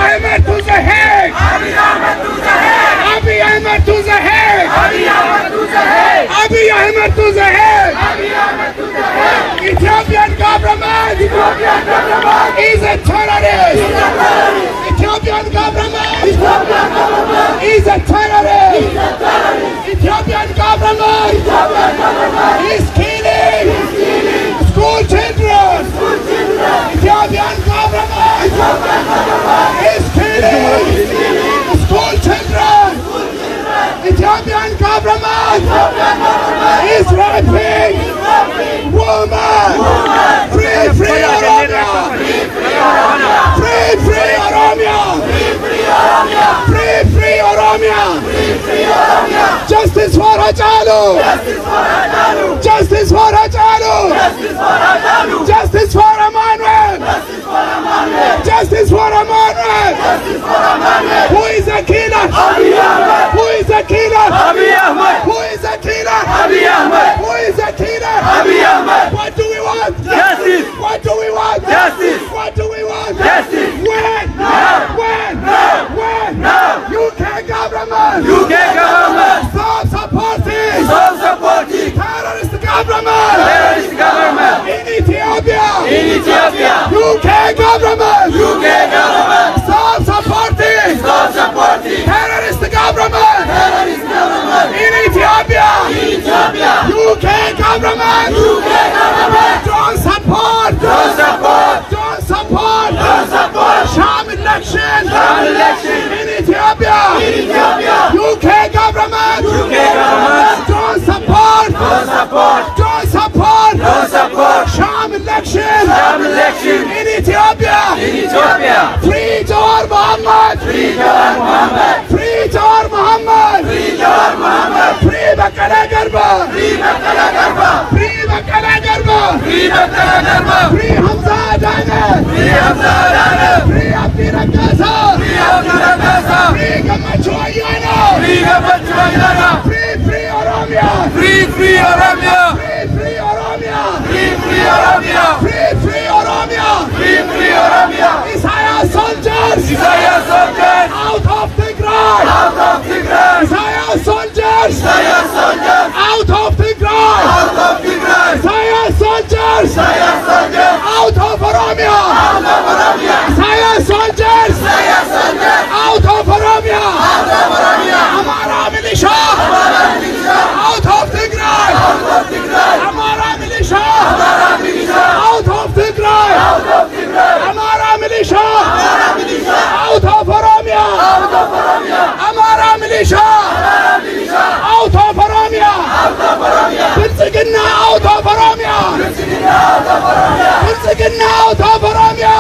Ahmed to the Hague! Abiy Ahmed to the Hague! Abiy Ahmed to the Hague! Abiy Ahmed to the Hague! Abiy Ahmed to the Hague! Abiy Ahmed to the Hague! Ethiopian government is a terrorist! Ethiopian government is a terrorist! Ethiopian government is killing school children! Ethiopian government is killing school children! Ethiopian government is raping women! Free, free Oromia! Free, free Oromia! Free, free Oromia! Justice for Hachalu! Justice for Hachalu! Justice for Emmanuel! Justice for Emmanuel! Who is a killer? Who is a killer? Who is a killer? Who is a killer? What do we want? Justice! What do we want? Justice! What do we want? Justice! When? When? When? UK government! UK government! Stop supporting! Stop supporting! Terrorist government! Terrorist government! In Ethiopia! In Ethiopia! UK government! UK government! Stop supporting! Stop supporting! Terrorist government! Terrorist government! In Ethiopia! In Ethiopia! UK government! UK government! Don't support! Don't support! Don't support! Don't support! Sham election! Sham election! In Ethiopia! In Ethiopia! UK government! UK government! Don't support! Don't support! Don't support! Don't support! Sham election! Sham election! In Ethiopia! In Ethiopia! Free Jawar Mohammed! Free Jawar Mohammed! Free Jawar Mohammed! Free Jawar Mohammed! Free Bakala Garba! Free Bakala Garba! Free Bakala Garba! Free Bakala Garba! Free Hamza Adane! Free Hamza Adane! Free Abdi Rakasa! Free Abdi Rakasa! Free Gamachu Ayana! Free Gamachu Ayana! Free Oromia! Free Oromia! Free Oromia! Free Oromia! Free Oromia! Free Oromia! Isaiah soldiers! Isaiah soldiers! Out of Tigray! Out of Tigray! Isaiah soldiers! Isaiah soldiers! Out of Tigray! Out of Tigray! Isaiah soldiers! Isaiah soldiers! Out of Oromia! Out of Oromia! Isaiah soldiers! Isaiah soldiers! Out of Oromia! Out of Oromia! Amara militia! Amara militia! Out of Tigray! Out of Tigray! Amara militia! Amara militia! Out of Tigray! Out of Tigray! Amara militia! Amara militia! Out of Oromia! Out of Oromia! Amara militia! Amara militia! Out of Oromia! Out of Oromia! Bilzigina out of Oromia! Bilzigina out of Oromia! Bilzigina out of Oromia!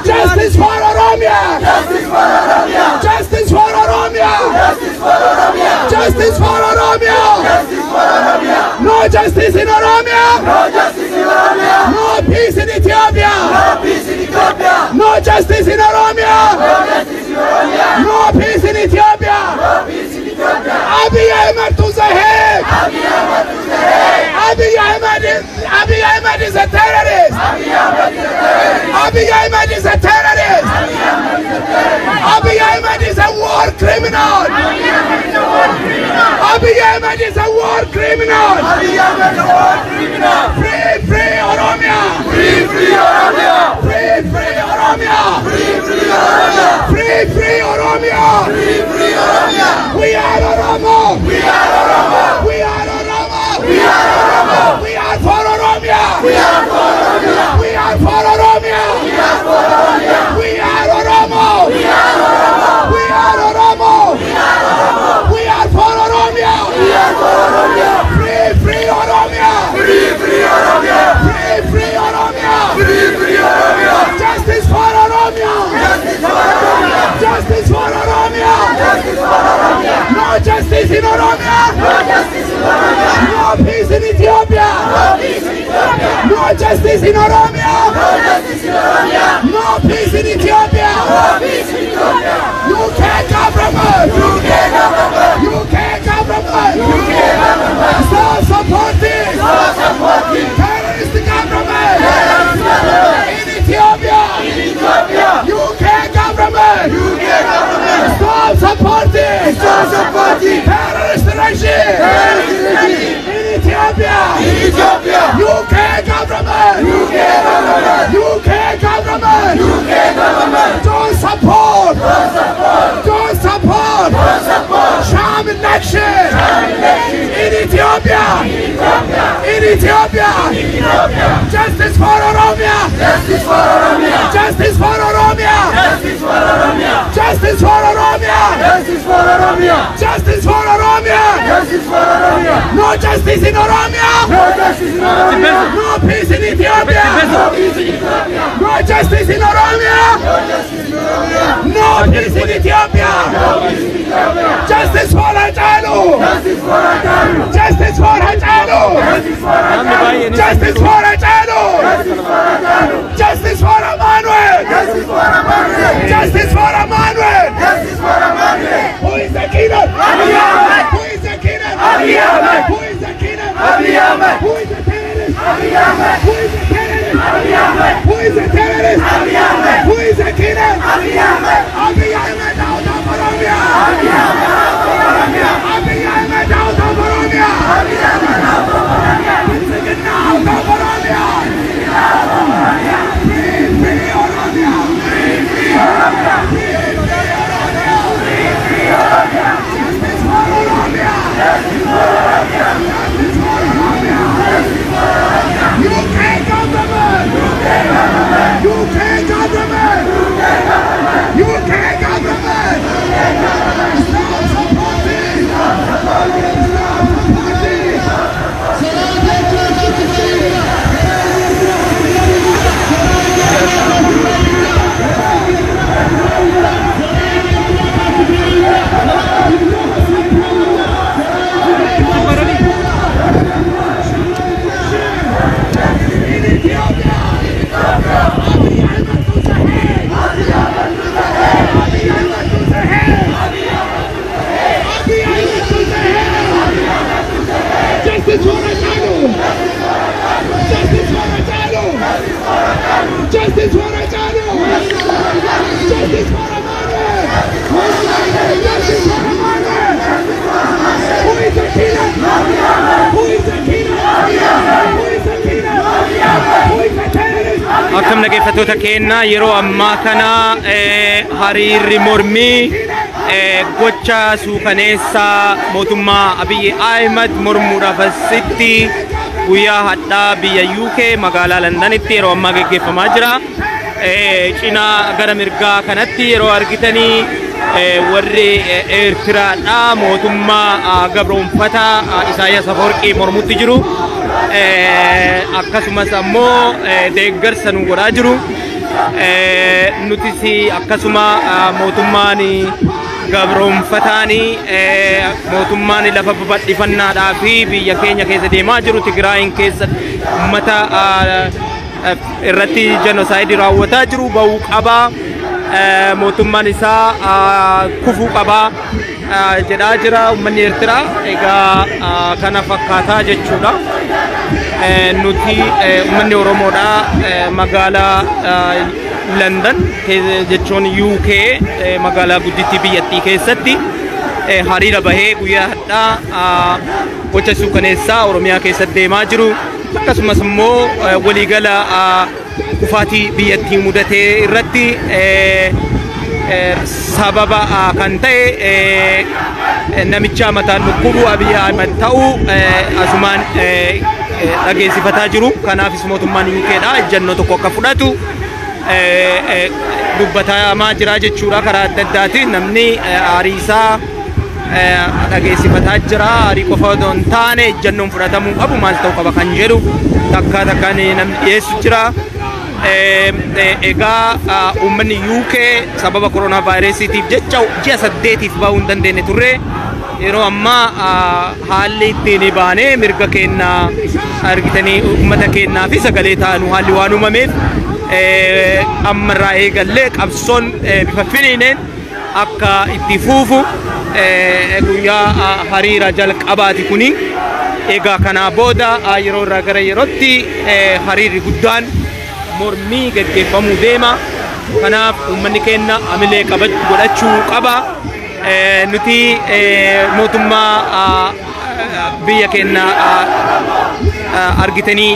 Justice for Oromia! Justice for Oromia! Justice for Oromia! Justice for Oromia! Justice for Oromia! Justice for Oromia! No justice in Oromia! No justice in Oromia! No peace in Ethiopia! No peace in Ethiopia! No justice in Oromia! No justice in Oromia! No peace in Ethiopia! No peace in Ethiopia! Abiy Ahmed to the Hague! Abiy Ahmed to the Hague! Abiy Ahmed is a terrorist! Abiy Ahmed is a terrorist! Abiy Ahmed is a terrorist! Abiy Ahmed is a war criminal! Abiy Ahmed is a war criminal! Abiy Ahmed is a war criminal! Free Oromia! Free Oromia! Free Oromia! Free Oromia! Free Oromia! Free Oromia! We are Oromo! We are Oromo! We are Oromo! We are Oromo! We are for Oromia! We are for Oromia! We are for Oromia! We are for Oromia! We are Oromo! We are Oromo! We are Oromo! We are Oromo! We are for Oromia! We are for Oromia! Free Oromia! Free Oromia! Free Oromia! Free Oromia! Justice for Oromia! Justice for Oromia! Justice for Oromia! Justice for Oromia! No justice in Oromia! No justice in Oromia! No peace in Ethiopia! No peace in Ethiopia! No justice in Oromia! No justice in Oromia! No peace in Ethiopia! No peace in Ethiopia! UK government! UK government! UK government! UK government! Stop supporting! Stop supporting! Terrorist government! Terrorist government! In Ethiopia! In Ethiopia! UK In Ethiopia. Justice for Oromia. Justice for Oromia. Justice for Oromia. Justice for Oromia. Justice for Oromia. Justice for Oromia. Justice for Oromia. Justice for Oromia. No justice in Oromia. No justice in Oromia. No peace in Ethiopia. No peace in Ethiopia. No justice in Oromia. No justice in Oromia. No peace in Ethiopia. No peace in Ethiopia. Justice for Hachalu. Justice for Hachalu. Justice for Hachalu. Justice for Hachalu. Justice for Hachalu. Justice for Hachalu. Justice for Emmanuel. Justice for Emmanuel. Justice for Emmanuel. Justice for Emmanuel. Who is the killer? Abiy Ahmed. Who is the killer? Abiy Ahmed. Who is the killer? Abiy Ahmed. Who is the terrorist? Abiy Ahmed. Who is the terrorist? Abiy Ahmed. Who is the terrorist? Abiy Ahmed. Who is the killer? Abiy Ahmed. Abiy Ahmed out of Oromia. Abiy Ahmed out of Oromia. Abiy Ahmed out of Oromia. Abiy Ahmed out of Oromia. Bisigina out of Oromia. Free, free Oromia. Free, free Oromia. Free, free Oromia. Free, free Oromia. Justice for Oromia. Justice for Oromia. Justice for Oromia. Justice for Oromia. UK government. UK government. UK government. UK government. Stop supporting. Stop supporting. Stop supporting. Justice for Hachalu! Justice for Hachalu! Justice for Hachalu! Justice for Emmanuel! Justice for Emmanuel! Who is the killer? Who is the killer? Who is the killer? Who is the terrorist? Akkam dhaggeeffattoota keenya yeroo ammaa kana hariirri mormii gocha suukaneessaa mootummaa Abiy Ahmed mormuudhaaf asitti guyyaa hadhaa biyya UK magaalaa Londanitti yeroo ammaa gaggeeffamaa jira. Cinaa gara mirgaa kanatti yeroo argitanii warri Eertiraadha mootummaa gabroonfataa Isaayyaas Afwerqii mormutti jiru. Akkasumas ammoo deeggarsa nu godhaa jiru. Nutis akkasuma mootummaan gabroonfataani mootummaan lafa babal'ifannaadhaa fi biyya keenya keessa deemaa jiru Tigraayin keessa uummata irratti jenosaayidii raawwataa jiru ba'uu qabaa. Mootummaan isaa kufuu qabaa jedhaa jira uummanni Eertiraa. Egaa kana fakkaataa jechuudha. Nuti uummanni Oromoodha magaalaa London jechuun UK magaalaa guddittii biyyattii keessatti hariira bahee guyyaa hadhaa gocha suukaneessaa Oromiyaa keessatti deemaa jiru. Akkasumas immoo waliigala kufaatii biyyattii mudatee irratti sababa kan ta'e namicha mataan dhukkubu Abiy Ahmed ta'uu asumaan dhageessifataa jiru. Kanaafis mootummaan UKdha ejjennoo tokko akka fudhatu dubbatamaa jira jechuudha. Karaa adda addaatiin namni aariisaa dhageessifataa jira. Aarii qofa otoo hin taane ejjennoon fudhatamuu qabu maal ta'uu qaba kan jedhu takkaa takkaan namni dhiyeessu jira. Egaa uummanni UK sababa koronaa vaayirasiitiif jecha ji'a 8tiif bahuu hin dandeenye turre. Yeroo ammaa haalli ittiin baanee mirga keenyaa argitanii uummata keenyaa fi sagalee taanu haalli waan uumameef ammarraa eegallee qabsoon bifa finiineen akka itti fufu guyyaa hariira jalqabaati kuni. Egaa kanaa booda yeroo irraa gara yerootti hariirri guddaan mormii gaggeeffamuu deema. Kanaaf uummanni keenya amilee godhachuu qaba. Nuti mootummaa biyya keenya argitanii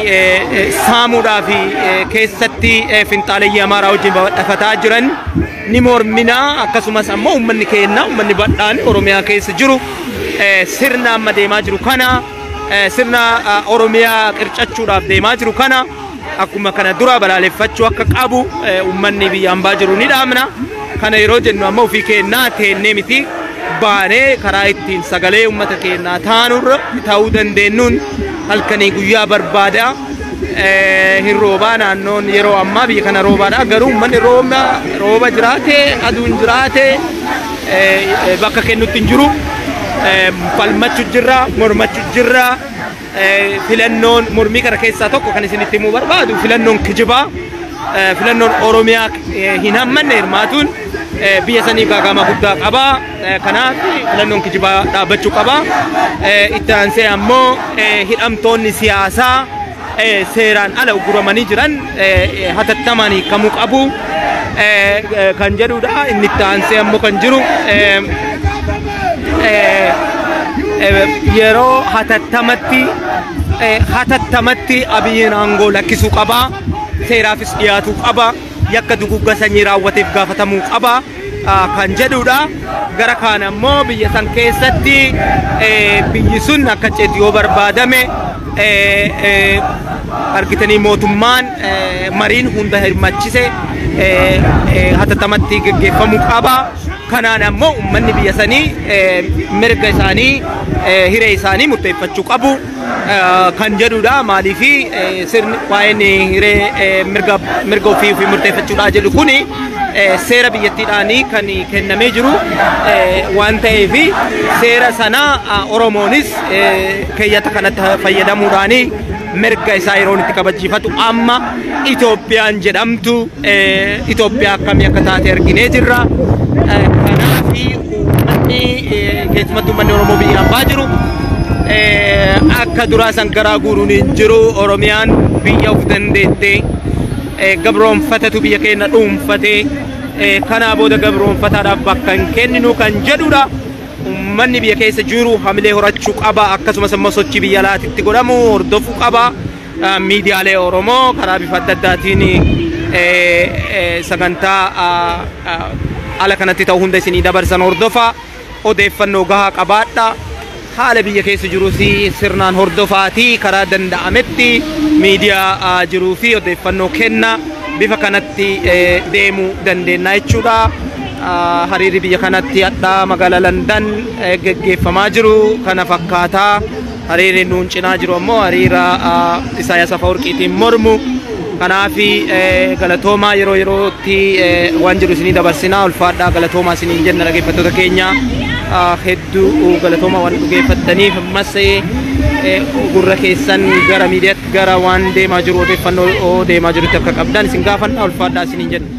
saamuudhaaf keessatti finxaaleeyyii Amaaraa wajjin babal'ataa jiran ni mormina. Akkasumas ammoo uummanni keenya uummanni bal'aan Oromiyaa keessa jiru sirna amma deemaa jiru kana sirna Oromiyaa qircachuudhaaf deemaa jiru kana akkuma kana dura balaaleffachuu akka qabu uummanni biyya hambaa jiru ni dhaamna. Kana yeroo jennu amma ofii keenyaa teennee miti baanee karaa ittiin sagalee uummata keenyaa ta'uu dandeenyuun halkanii guyyaa barbaada. Hirroobaa naannoon yeroo ammaa biyya kana roobaadha. Garuu uummanni rooba jiraate aduun jiraate bakka kennutti hin jiru. Falmachuu jirra, mormachuu jirra. Filannoon mormii kana keessaa tokko kan isinitti himuu barbaadu filannoon kijibaa. Filannoon Oromiyaa hin hammanne hirmaatuun biyya sanii gaagama guddaa qaba. Kanaaf filannoon kijibaa dhaabbachuu qaba. Itti aansee ammoo hidhamtoonni siyaasaa seeraan ala uguramanii jiran hatattamaan hiikamuu qabu kan jedhudha. Inni itti aansee ammoo kan jiru yeroo hatattamatti Abiyyiin aangoo lakkisuu qaba. Seeraafis dhiyaatuu qaba. Yakka dugugga sanyii raawwateef gaafatamuu qaba kan jedhudha. Gara kaan ammoo biyya san keessatti biyyi sun akka ceetii yoo barbaadame argitanii mootummaan mariin hunda hirmachise hatattamatti gaggeeffamuu qaba. Kanaan ammoo uummanni biyya sanii mirga isaanii hiree isaanii murteeffachuu qabu kan jedhudha. Maaliifi sirni waa'een hiree mirga ofii murteeffachuudha jedhu kuni seera biyyattiidhaanii kan kennamee jiru waan ta'eef seera sana Oromoonis keeyyata kanatti fayyadamuudhaanii mirga isaa yeroo itti kabachiifatu amma Itoophiyaan jedhamtu Itoophiyaa akkamii akka taate arginee jirra. Kanaaf uummanni keessumattuu uummanni Oromoo biyya hambaa jiru akka duraa san garaa guuruun hin jiru. Oromiyaan biyya of dandeettee gabroonfatatu biyya keenya dhuunfatee kanaa booda gabroonfataadhaaf bakka hin kenninu kan jedhudha. Uummanni biyya keessa jiru hamilee horachuu qaba. Akkasumas immoo sochii biyya alaatitti godhamu hordofuu qaba. Miidiyaalee Oromoo karaa bifa adda addaatiin sagantaa ala kanatti ta'u hunda isinii dabarsan hordofa. Odeeffannoo gahaa qabaadha. Haala biyya keessa jirus sirnaan hordofaatii karaa danda'ametti miidiyaa jiruu fi odeeffannoo kenna. Bifa kanatti deemuu dandeenya jechuudha. Hariirri biyya kanatti hadhaa magaalaa London gaggeeffamaa jiru kana fakkaataa. Hariirri nuun cinaa jiru ammoo hariira Isaayyaas Afeworqiitiin mormu. Kanaaf galatoomaa yeroo yerootti waan jiru isinii dabarsinaa. Ulfaadhaa galatoomaa isiniin jenna dhaggeeffattoota keenya. Hedduu galatoomaa waan dhaggeeffattaniif ammas gurra keessan gara miidiyaatti gara waan deemaa jiru odeeffannoo deemaa jirutti akka qabdan isin gaafanna. Ulfaadhaa isiniin jenna.